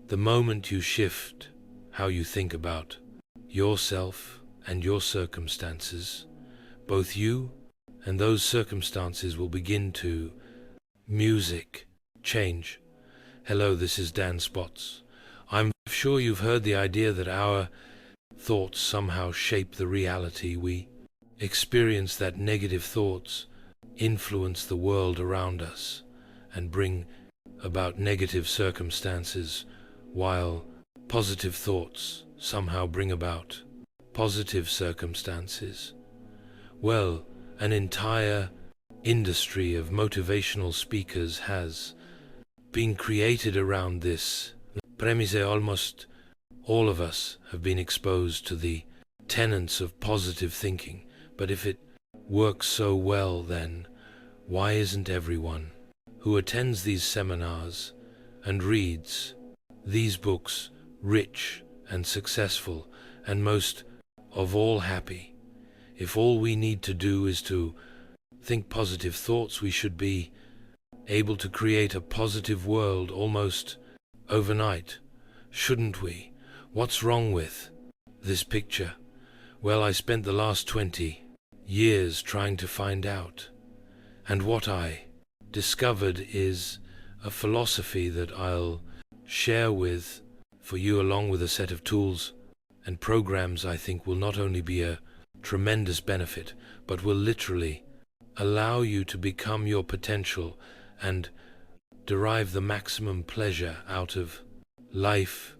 The moment you shift how you think about yourself and your circumstances, both you and those circumstances will begin to change. Hello, this is Dan Spots. I'm sure you've heard the idea that our thoughts somehow shape the reality we experience, that negative thoughts influence the world around us and bring about negative circumstances, while positive thoughts somehow bring about positive circumstances. Well, an entire industry of motivational speakers has been created around this premise. Almost all of us have been exposed to the tenets of positive thinking, but if it works so well, then why isn't everyone who attends these seminars and reads these books rich and successful, and most of all happy? If all we need to do is to think positive thoughts, we should be able to create a positive world almost overnight, shouldn't we? What's wrong with this picture? Well, I spent the last 20 years trying to find out, and what I discovered is a philosophy that I'll share for you, along with a set of tools and programs I think will not only be a tremendous benefit, but will literally allow you to become your potential and derive the maximum pleasure out of life.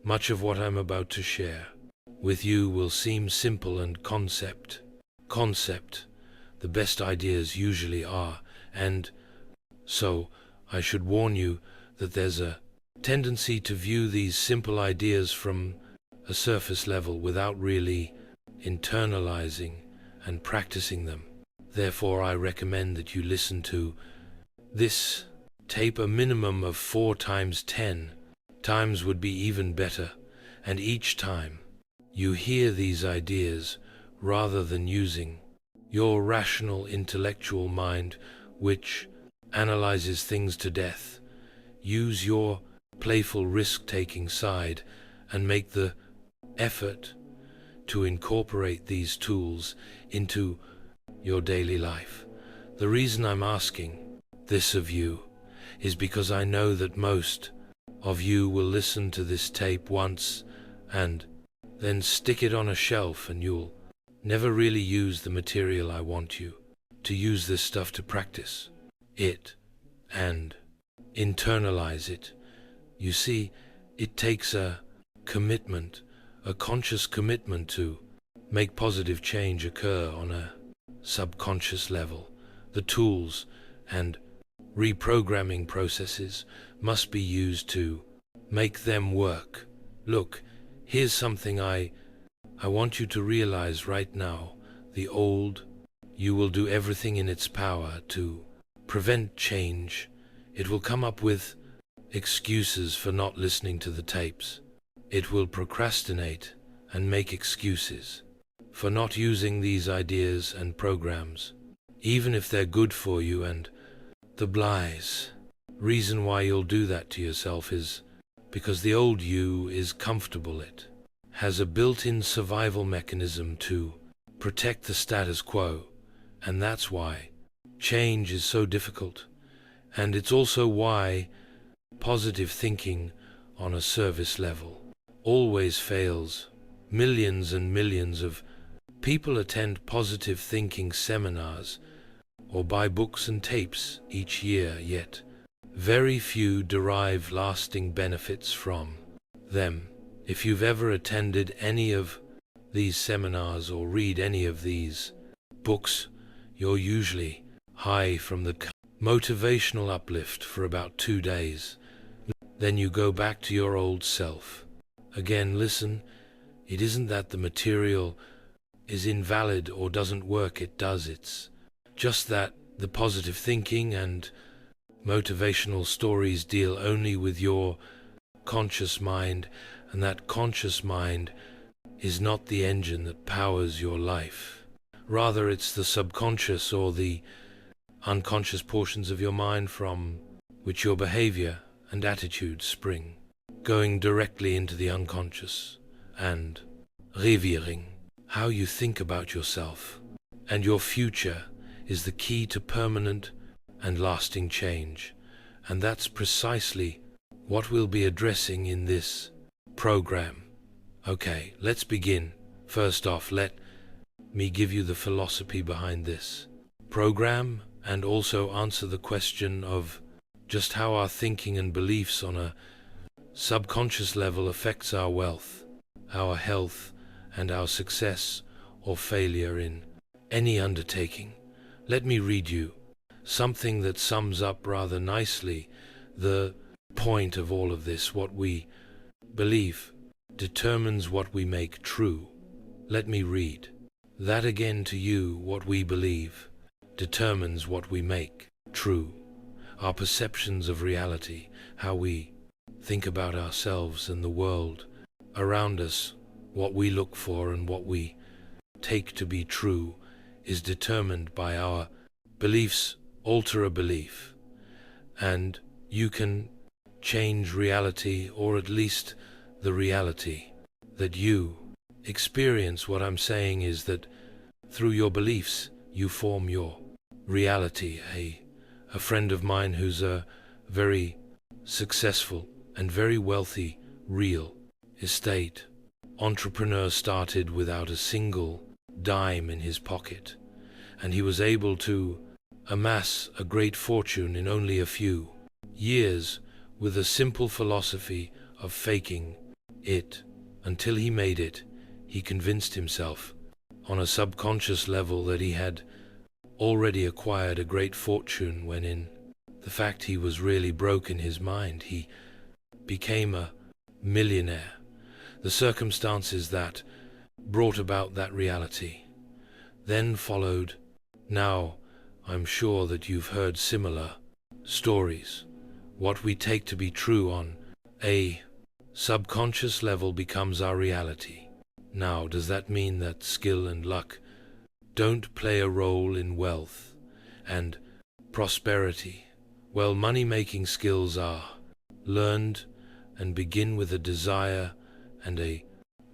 Much of what I'm about to share with you will seem simple and concept. The best ideas usually are, and so I should warn you that there's a tendency to view these simple ideas from a surface level without really internalizing and practicing them. Therefore, I recommend that you listen to this tape a minimum of 4 times. 10 times would be even better, and each time you hear these ideas, rather than using your rational intellectual mind, which analyzes things to death, use your playful risk-taking side and make the effort to incorporate these tools into your daily life. The reason I'm asking this of you is because I know that most of you will listen to this tape once and then stick it on a shelf, and you'll never really use the material. I want you to use this stuff to practice it and internalize it. You see, it takes a commitment, a conscious commitment to make positive change occur on a subconscious level. The tools and reprogramming processes must be used to make them work. Look, here's something I want you to realize right now. The old you will do everything in its power to prevent change. It will come up with excuses for not listening to the tapes. It will procrastinate and make excuses for not using these ideas and programs, even if they're good for you. And the reason why you'll do that to yourself is because the old you is comfortable. It has a built-in survival mechanism to protect the status quo, and that's why change is so difficult. And it's also why positive thinking on a service level always fails. Millions and millions of people attend positive thinking seminars or buy books and tapes each year, yet very few derive lasting benefits from them. If you've ever attended any of these seminars or read any of these books, you're usually high from the motivational uplift for about 2 days. Then you go back to your old self. Again, listen, it isn't that the material is invalid or doesn't work. It does. It's just that the positive thinking and motivational stories deal only with your conscious mind, and that conscious mind is not the engine that powers your life. Rather, it's the subconscious or the unconscious portions of your mind from which your behavior and attitudes spring. going directly into the unconscious, and reviering, how you think about yourself and your future is the key to permanent and lasting change. And that's precisely what we'll be addressing in this program. Okay, let's begin. First off, let me give you the philosophy behind this program and also answer the question of just how our thinking and beliefs on a subconscious level affects our wealth, our health, and our success or failure in any undertaking. Let me read you something that sums up rather nicely the point of all of this. What we believe determines what we make true. Let me read that again to you. What we believe determines what we make true. Our perceptions of reality, how we think about ourselves and the world around us, what we look for and what we take to be true, is determined by our beliefs. Alter a belief, and you can change reality, or at least the reality that you experience. What I'm saying is that through your beliefs, you form your reality. A friend of mine who's a very successful and very wealthy real estate entrepreneur started without a single dime in his pocket, and he was able to amass a great fortune in only a few years with a simple philosophy of faking it until he made it. He convinced himself on a subconscious level that he had already acquired a great fortune, when in the fact he was really broke in his mind. He became a millionaire. The circumstances that brought about that reality then followed. Now, I'm sure that you've heard similar stories. What we take to be true on a subconscious level becomes our reality. Now, does that mean that skill and luck don't play a role in wealth and prosperity? Well, money-making skills are learned and begin with a desire and a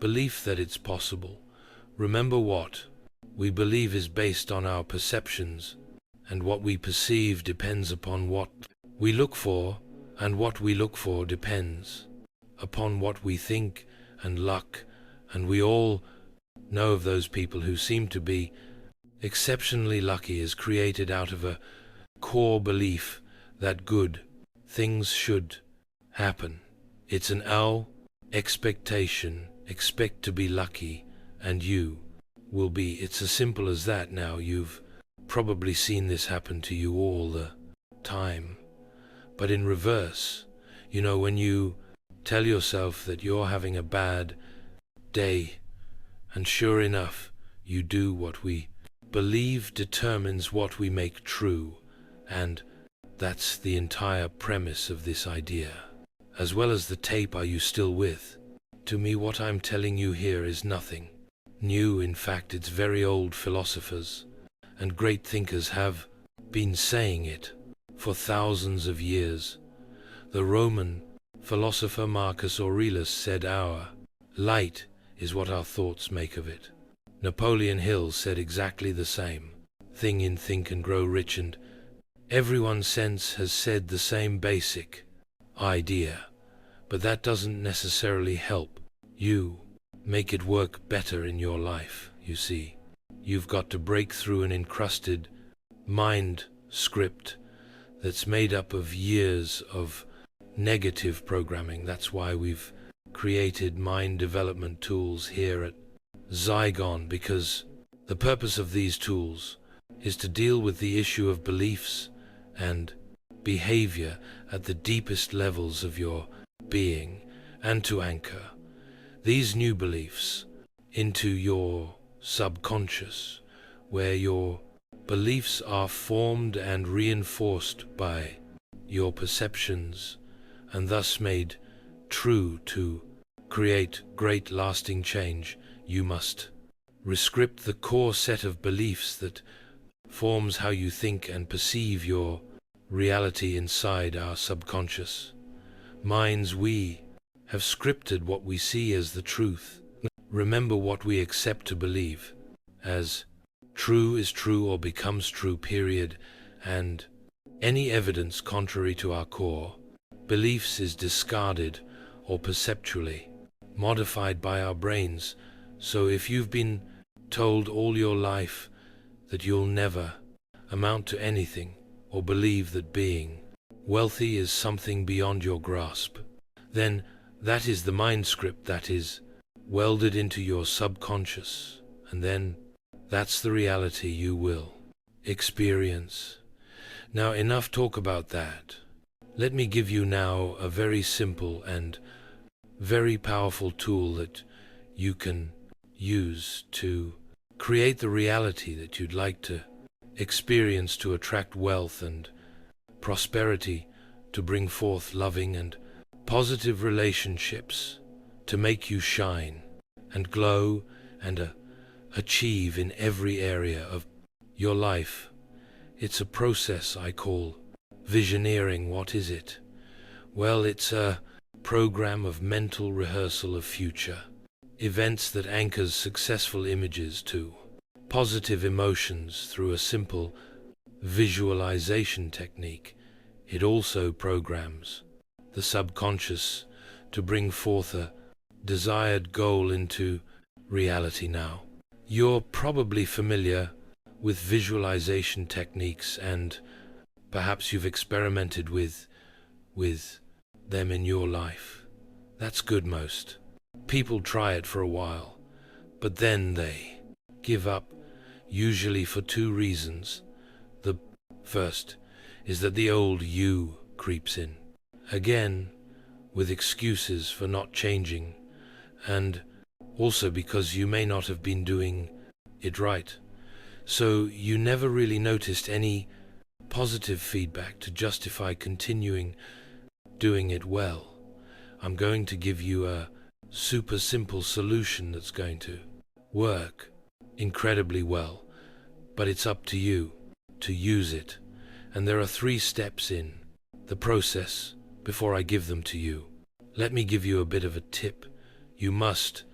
belief that it's possible. Remember, what we believe is based on our perceptions, and what we perceive depends upon what we look for, and what we look for depends upon what we think. And luck, and we all know of those people who seem to be exceptionally lucky, is created out of a core belief that good things should happen. It's an expectation. Expect to be lucky and you will be. It's as simple as that. Now, you've probably seen this happen to you all the time, but in reverse. You know, when you tell yourself that you're having a bad day, and sure enough, you do. What we believe determines what we make true, and that's the entire premise of this idea. As well as the tape. Are you still with? To me, what I'm telling you here is nothing new. In fact, it's very old. Philosophers and great thinkers have been saying it for thousands of years. The Roman philosopher Marcus Aurelius said, "Our light is what our thoughts make of it." Napoleon Hill said exactly the same thing in Think and Grow Rich, and everyone since has said the same basic idea. But that doesn't necessarily help you make it work better in your life. You see, you've got to break through an encrusted mind script that's made up of years of negative programming. That's why we've created mind development tools here at Zygon, because the purpose of these tools is to deal with the issue of beliefs and behavior at the deepest levels of your being, and to anchor these new beliefs into your subconscious, where your beliefs are formed and reinforced by your perceptions, and thus made true. To create great lasting change, you must rescript the core set of beliefs that forms how you think and perceive your reality inside our subconscious minds. We have scripted what we see as the truth. Remember what we accept to believe as true is true or becomes true, period, and any evidence contrary to our core beliefs is discarded or perceptually modified by our brains. So if you've been told all your life that you'll never amount to anything, or believe that being wealthy is something beyond your grasp, then that is the mind script that is welded into your subconscious, and then that's the reality you will experience. Now, enough talk about that. Let me give you now a very simple and very powerful tool that you can use to create the reality that you'd like to experience, to attract wealth and prosperity, to bring forth loving and positive relationships, to make you shine and glow and achieve in every area of your life. It's a process I call visioneering. What is it? Well, it's a program of mental rehearsal of future events that anchors successful images to positive emotions through a simple visualization technique. It also programs the subconscious to bring forth a desired goal into reality. Now, you're probably familiar with visualization techniques, and perhaps you've experimented with them in your life. That's good. Most people try it for a while, but then they give up, usually for two reasons. The first is that the old you creeps in again with excuses for not changing, and also because you may not have been doing it right. So you never really noticed any positive feedback to justify continuing doing it well. I'm going to give you a super simple solution that's going to work incredibly well, but it's up to you to use it. And there are 3 steps in the process before I give them to you. Let me give you a bit of a tip. You must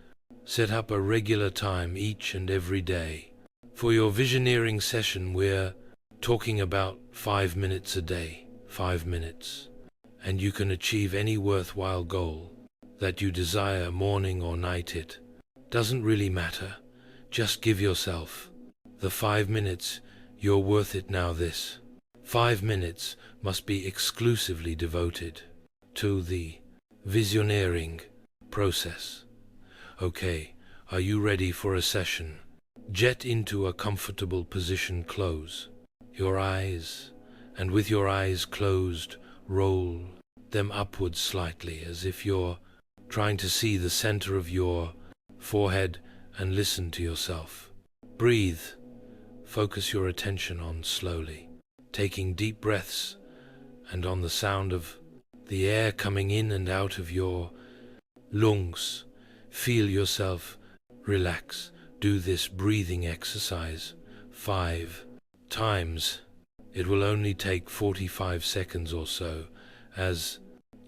set up a regular time each and every day. For your visioneering session, we're talking about 5 minutes a day, 5 minutes. And you can achieve any worthwhile goal that you desire, morning or night. It doesn't really matter. Just give yourself the 5 minutes. You're worth it. Now, this 5 minutes must be exclusively devoted to the visioneering process. Okay, are you ready for a session? Get into a comfortable position, close your eyes, and with your eyes closed, roll them upwards slightly as if you're trying to see the center of your forehead, and listen to yourself. Breathe. Focus your attention on slowly taking deep breaths and on the sound of the air coming in and out of your lungs. Feel yourself relax. Do this breathing exercise 5 times. It will only take 45 seconds or so as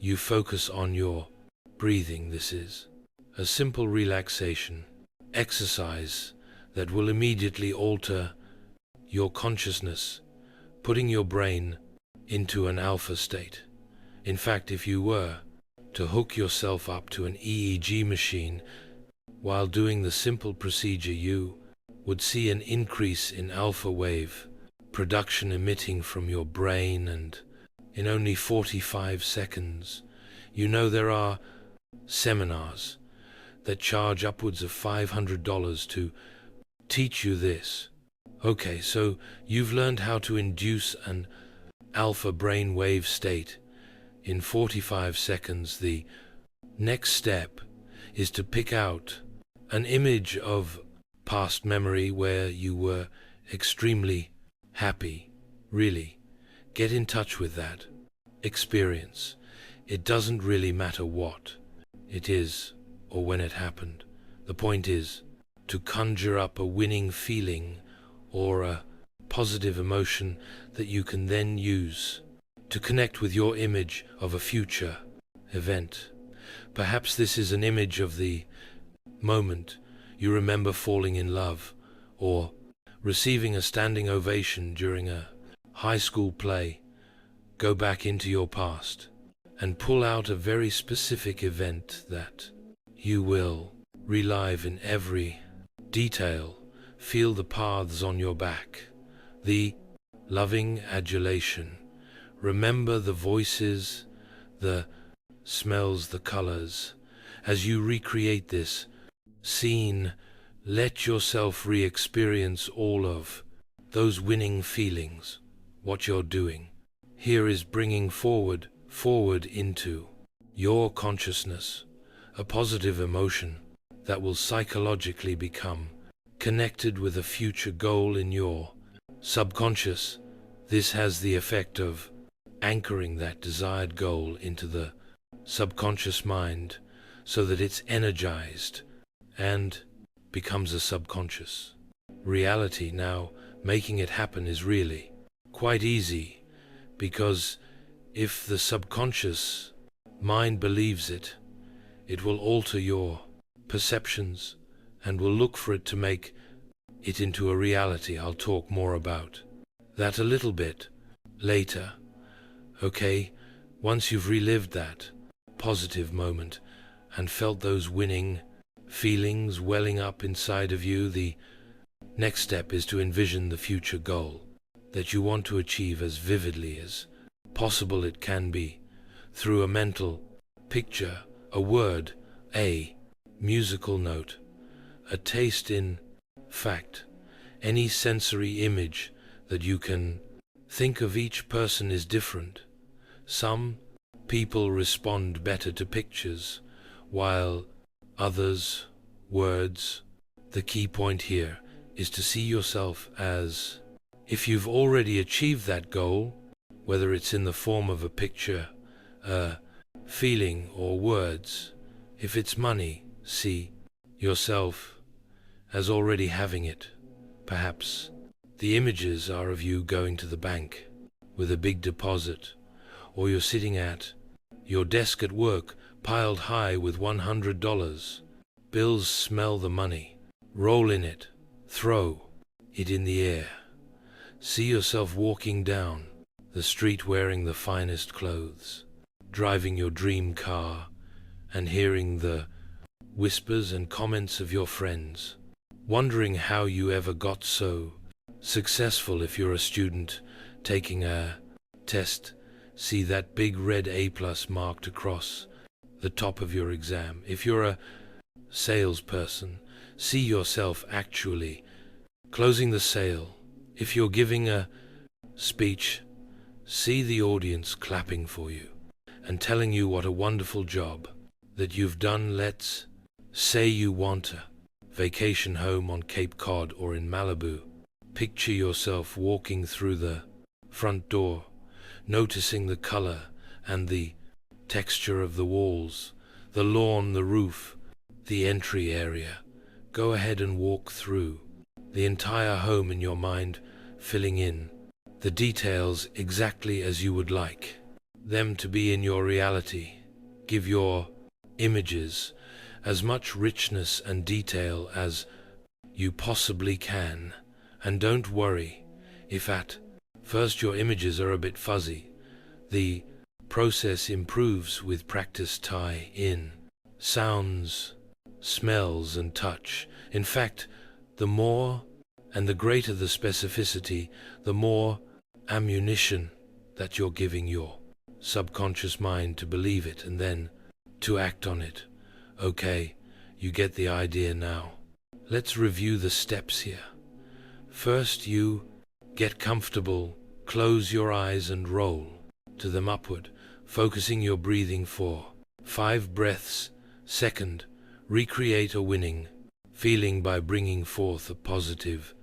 you focus on your breathing. This is a simple relaxation exercise that will immediately alter your consciousness, putting your brain into an alpha state. In fact, if you were to hook yourself up to an EEG machine while doing the simple procedure, you would see an increase in alpha wave production emitting from your brain, and in only 45 seconds. You know, there are seminars that charge upwards of $500 to teach you this. Okay, so you've learned how to induce an alpha brain wave state in 45 seconds. The next step is to pick out an image of past memory where you were extremely happy. Really, get in touch with that experience. It doesn't really matter what it is or when it happened. The point is to conjure up a winning feeling or a positive emotion that you can then use to connect with your image of a future event. Perhaps this is an image of the moment you remember falling in love, or receiving a standing ovation during a high school play. Go back into your past and pull out a very specific event that you will relive in every detail. Feel the paths on your back, the loving adulation. Remember the voices, the smells, the colors. As you recreate this scene, let yourself re-experience all of those winning feelings. What you're doing here is bringing forward into your consciousness a positive emotion that will psychologically become connected with a future goal in your subconscious. This has the effect of anchoring that desired goal into the subconscious mind so that it's energized and becomes a subconscious reality. Now, making it happen is really quite easy, because if the subconscious mind believes it, it will alter your perceptions and will look for it to make it into a reality. I'll talk more about that a little bit later. Okay, once you've relived that positive moment and felt those winning feelings welling up inside of you, the next step is to envision the future goal that you want to achieve as vividly as possible. It can be through a mental picture, a word, a musical note, a taste. In fact, any sensory image that you can think of. Each person is different. Some people respond better to pictures, while others, words. The key point here is to see yourself as if you've already achieved that goal, whether it's in the form of a picture, a feeling, or words. If it's money, see yourself as already having it. Perhaps the images are of you going to the bank with a big deposit, or you're sitting at your desk at work piled high with $100 bills. Smell the money, roll in it, throw it in the air. See yourself walking down the street wearing the finest clothes, driving your dream car, and hearing the whispers and comments of your friends, wondering how you ever got so successful. If you're a student taking a test, see that big red A+ marked across the top of your exam. If you're a salesperson, see yourself actually closing the sale. If you're giving a speech, see the audience clapping for you and telling you what a wonderful job that you've done. Let's say you want a vacation home on Cape Cod or in Malibu. Picture yourself walking through the front door, noticing the color and the texture of the walls, the lawn, the roof, the entry area. Go ahead and walk through the entire home in your mind, filling in the details exactly as you would like them to be in your reality. Give your images as much richness and detail as you possibly can, and don't worry if at first your images are a bit fuzzy. The process improves with practice. Tie in sounds, smells, and touch. In fact, the more and the greater the specificity, the more ammunition that you're giving your subconscious mind to believe it and then to act on it. Okay, you get the idea now. Let's review the steps here. First, you get comfortable, close your eyes and roll to them upward, focusing your breathing for 5 breaths. Second, recreate a winning feeling by bringing forth a positive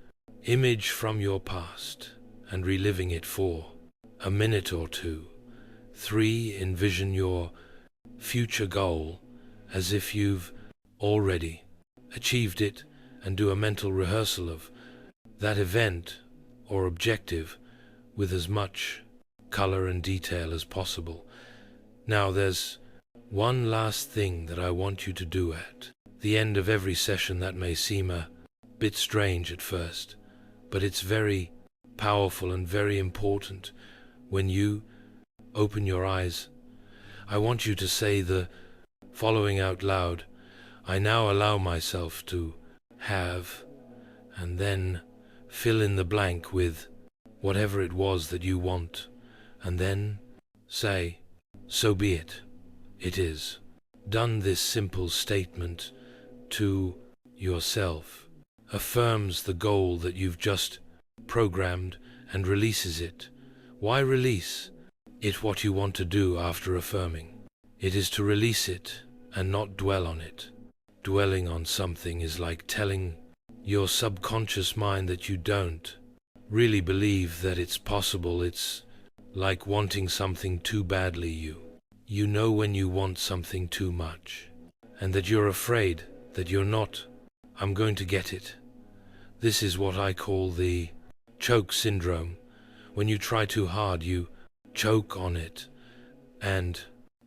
image from your past and reliving it for a minute or two. 3, envision your future goal as if you've already achieved it and do a mental rehearsal of that event or objective with as much color and detail as possible. Now there's One last thing that I want you to do at the end of every session that may seem a bit strange at first, but it's very powerful and very important. When you open your eyes, I want you to say the following out loud: I now allow myself to have, and then fill in the blank with whatever it was that you want, and then say, so be it. It is. Done. This simple statement to yourself affirms the goal that you've just programmed and releases it. Why release it what you want to do after affirming? It is to release it and not dwell on it. Dwelling on something is like telling your subconscious mind that you don't really believe that it's possible. It's like wanting something too badly. You know when you want something too much, and that you're afraid that you're not. I'm going to get it. This is what I call the choke syndrome. When you try too hard, you choke on it, and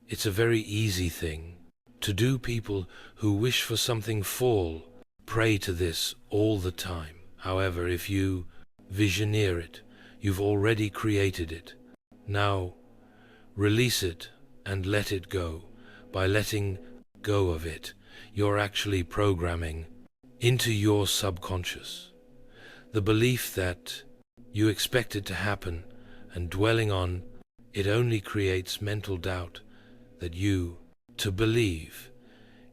it's a very easy thing to do. People who wish for something fall prey to this all the time. However, if you visioneer it, you've already created it. Now, release it and let it go. By letting go of it, you're actually programming into your subconscious the belief that you expect it to happen, and dwelling on it only creates mental doubt that you to believe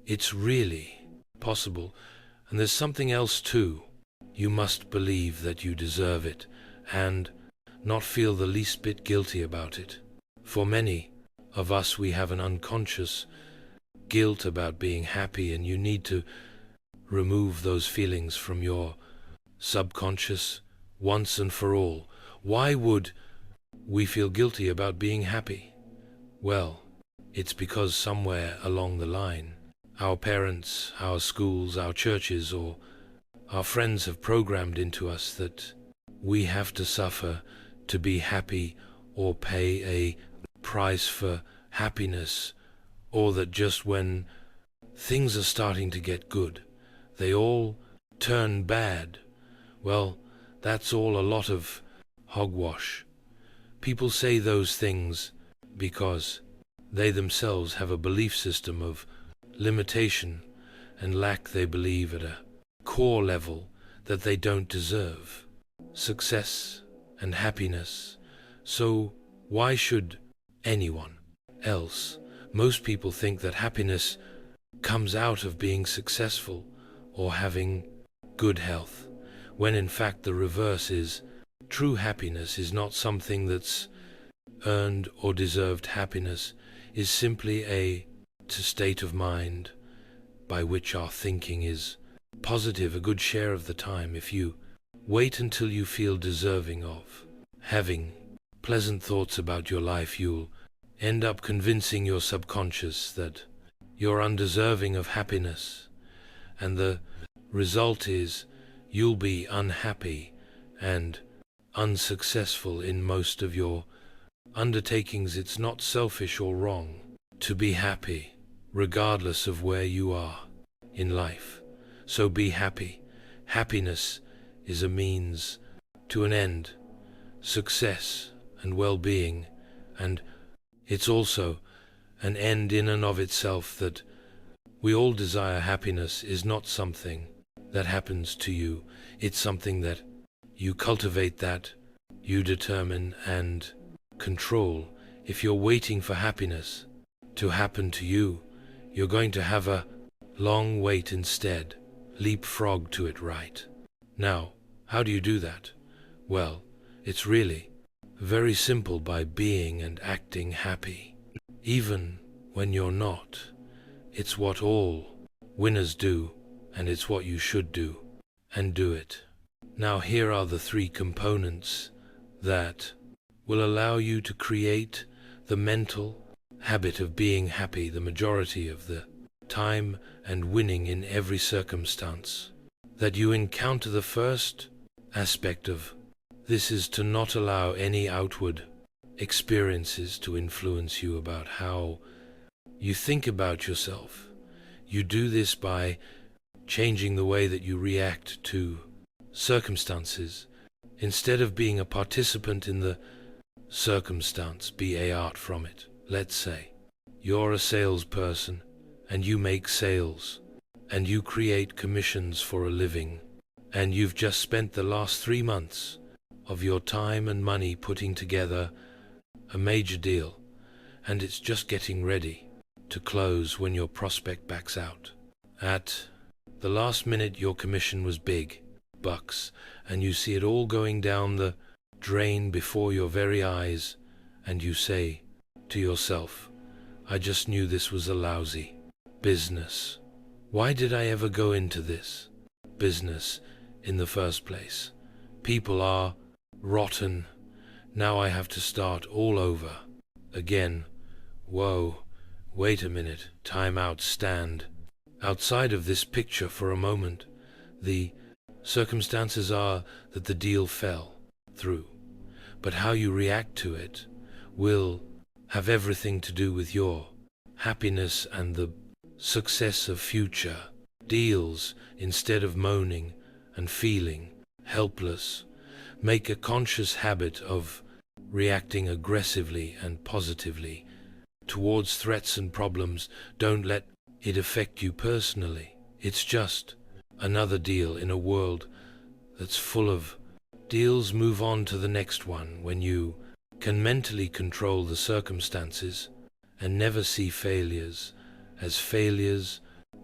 it's really possible. And there's something else too. You must believe that you deserve it and not feel the least bit guilty about it. For many of us, we have an unconscious guilt about being happy, and you need to remove those feelings from your subconscious once and for all. Why would we feel guilty about being happy? Well, it's because somewhere along the line, our parents, our schools, our churches, or our friends have programmed into us that we have to suffer to be happy, or pay a price for happiness, or that just when things are starting to get good, they all turn bad. Well, that's all a lot of hogwash. People say those things because they themselves have a belief system of limitation and lack. They believe at a core level that they don't deserve success and happiness. So why should anyone else? Most people think that happiness comes out of being successful or having good health, when in fact the reverse is true. Happiness is not something that's earned or deserved. Happiness is simply a state of mind by which our thinking is positive a good share of the time. If you wait until you feel deserving of having pleasant thoughts about your life, you'll end up convincing your subconscious that you're undeserving of happiness, and the result is you'll be unhappy and unsuccessful in most of your undertakings. It's not selfish or wrong to be happy, regardless of where you are in life. So be happy. Happiness is a means to an end, success and well-being, and it's also an end in and of itself. That we all desire. Happiness is not something that happens to you. It's something that you cultivate, that you determine and control. If you're waiting for happiness to happen to you, you're going to have a long wait instead. Leapfrog to it right now. How do you do that? Well, it's really very simple: by being and acting happy, even when you're not. It's what all winners do, and it's what you should do, and do it. Now, here are the 3 components that will allow you to create the mental habit of being happy the majority of the time and winning in every circumstance that you encounter. The first aspect of this is to not allow any outward experiences to influence you about how You think about yourself. You do this by changing the way that you react to circumstances. Instead of being a participant in the circumstance, be a art from it. Let's say you're a salesperson and you make sales and you create commissions for a living, and you've just spent the last 3 months of your time and money putting together a major deal, and it's just getting ready to close when your prospect backs out. At the last minute, your commission was big bucks, and you see it all going down the drain before your very eyes, and you say to yourself, I just knew this was a lousy business. Why did I ever go into this business in the first place? People are rotten. Now I have to start all over again. Whoa, wait a minute, time out, stand outside of this picture for a moment. The circumstances are that the deal fell through, but how you react to it will have everything to do with your happiness and the success of future deals. Instead of moaning and feeling helpless, make a conscious habit of reacting aggressively and positively towards threats and problems. Don't let it affect you personally. It's just another deal in a world that's full of deals. Move on to the next one. When you can mentally control the circumstances and never see failures as failures,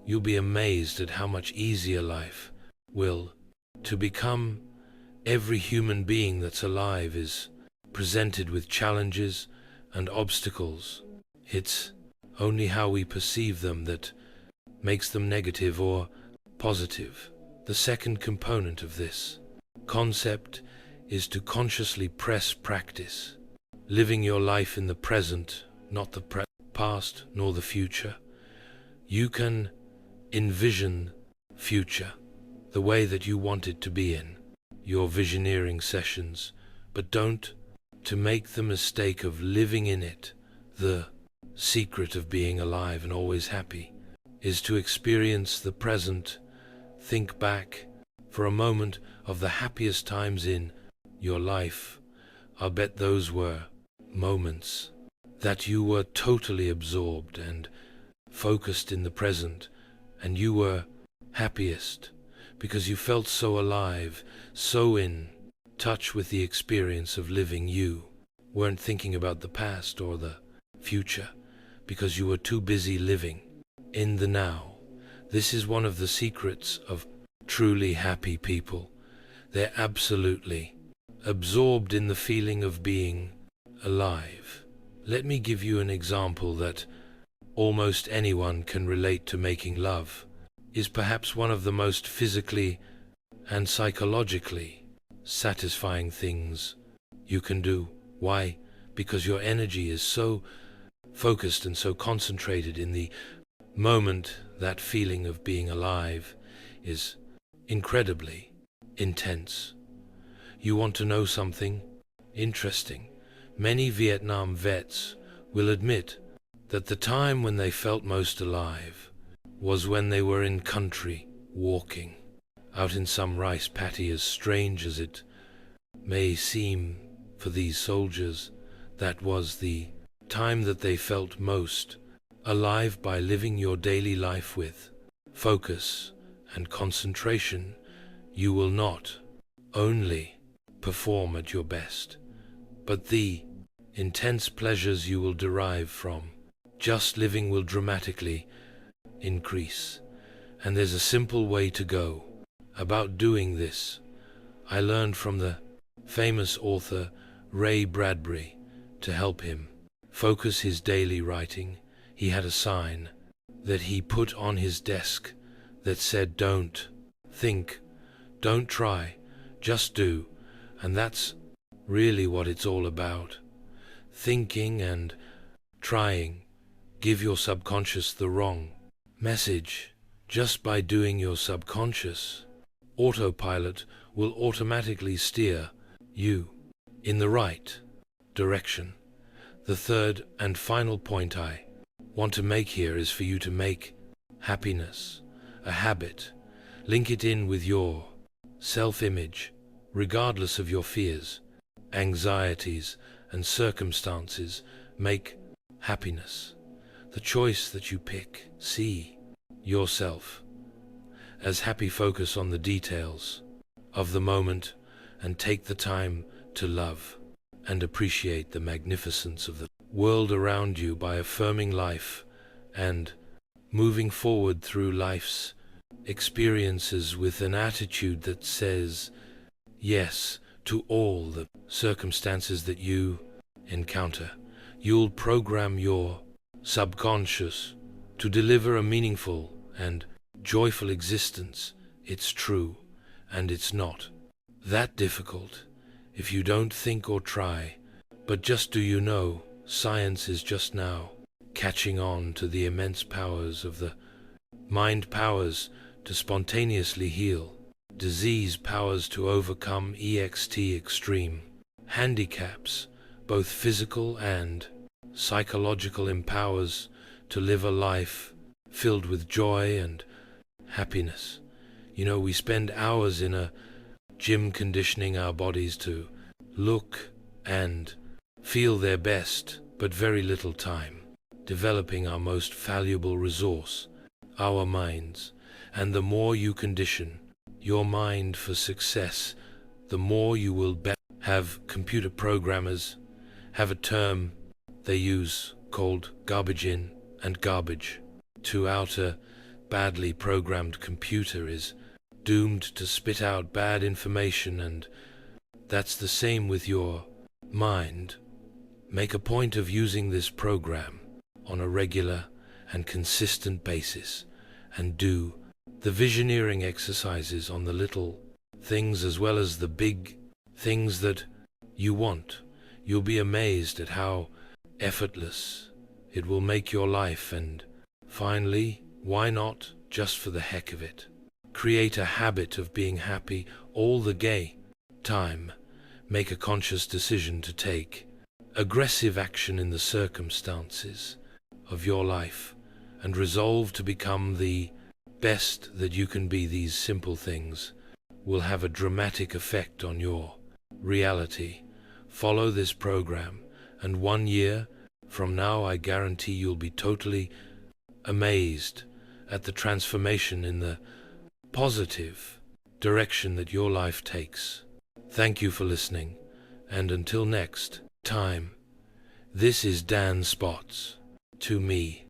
you'll be amazed at how much easier life will to become. Every human being that's alive is presented with challenges and obstacles. It's only how we perceive them that makes them negative or positive. The second component of this concept is to consciously practice living your life in the present, not the past nor the future. You can envision future the way that you want it to be in your visioneering sessions, but don't to make the mistake of living in it. The secret of being alive and always happy is to experience the present. Think back for a moment of the happiest times in your life. I'll bet those were moments that you were totally absorbed and focused in the present, and you were happiest because you felt so alive, so in touch with the experience of living. You weren't thinking about the past or the future because you were too busy living in the now. This is one of the secrets of truly happy people. They're absolutely absorbed in the feeling of being alive. Let me give you an example that almost anyone can relate to. Making love is perhaps one of the most physically and psychologically satisfying things you can do. Why? Because your energy is so focused and so concentrated in the moment. That feeling of being alive is incredibly intense. You want to know something interesting? Many Vietnam vets will admit that the time when they felt most alive was when they were in country, walking out in some rice paddy. As strange as it may seem for these soldiers, that was the time that they felt most alive. By living your daily life with focus and concentration, you will not only perform at your best, but the intense pleasures you will derive from just living will dramatically increase. And there's a simple way to go about doing this. I learned from the famous author Ray Bradbury. To help him focus his daily writing, he had a sign that he put on his desk that said, "Don't think, don't try, just do." And that's really what it's all about. Thinking and trying give your subconscious the wrong message. Just by doing, your subconscious autopilot will automatically steer you in the right direction. The third and final point I want to make here is for you to make happiness a habit. Link it in with your self-image, regardless of your fears, anxieties, and circumstances. Make happiness the choice that you pick. See yourself as happy. Focus on the details of the moment and take the time to love and appreciate the magnificence of the world around you by affirming life and moving forward through life's experiences with an attitude that says yes to all the circumstances that you encounter. You'll program your subconscious to deliver a meaningful and joyful existence. It's true, and it's not that difficult if you don't think or try. But just do you know, science is just now catching on to the immense powers of the mind, powers to spontaneously heal, disease, powers to overcome extreme handicaps, both physical and psychological, empowers to live a life filled with joy and happiness. You know, we spend hours in a gym conditioning our bodies to look and feel their best, but very little time developing our most valuable resource, our minds. And the more you condition your mind for success, the more you will have. Computer programmers have a term they use called garbage in and garbage out. A badly programmed computer is doomed to spit out bad information, and that's the same with your mind. Make a point of using this program on a regular and consistent basis, and do the visioneering exercises on the little things as well as the big things that you want. You'll be amazed at how effortless it will make your life. And finally, why not, just for the heck of it, create a habit of being happy all the time. Make a conscious decision to take aggressive action in the circumstances of your life and resolve to become the best that you can be. These simple things will have a dramatic effect on your reality. Follow this program, and 1 year from now, I guarantee you'll be totally amazed at the transformation in the positive direction that your life takes. Thank you for listening, and until next time, this is Dan Spots. To me,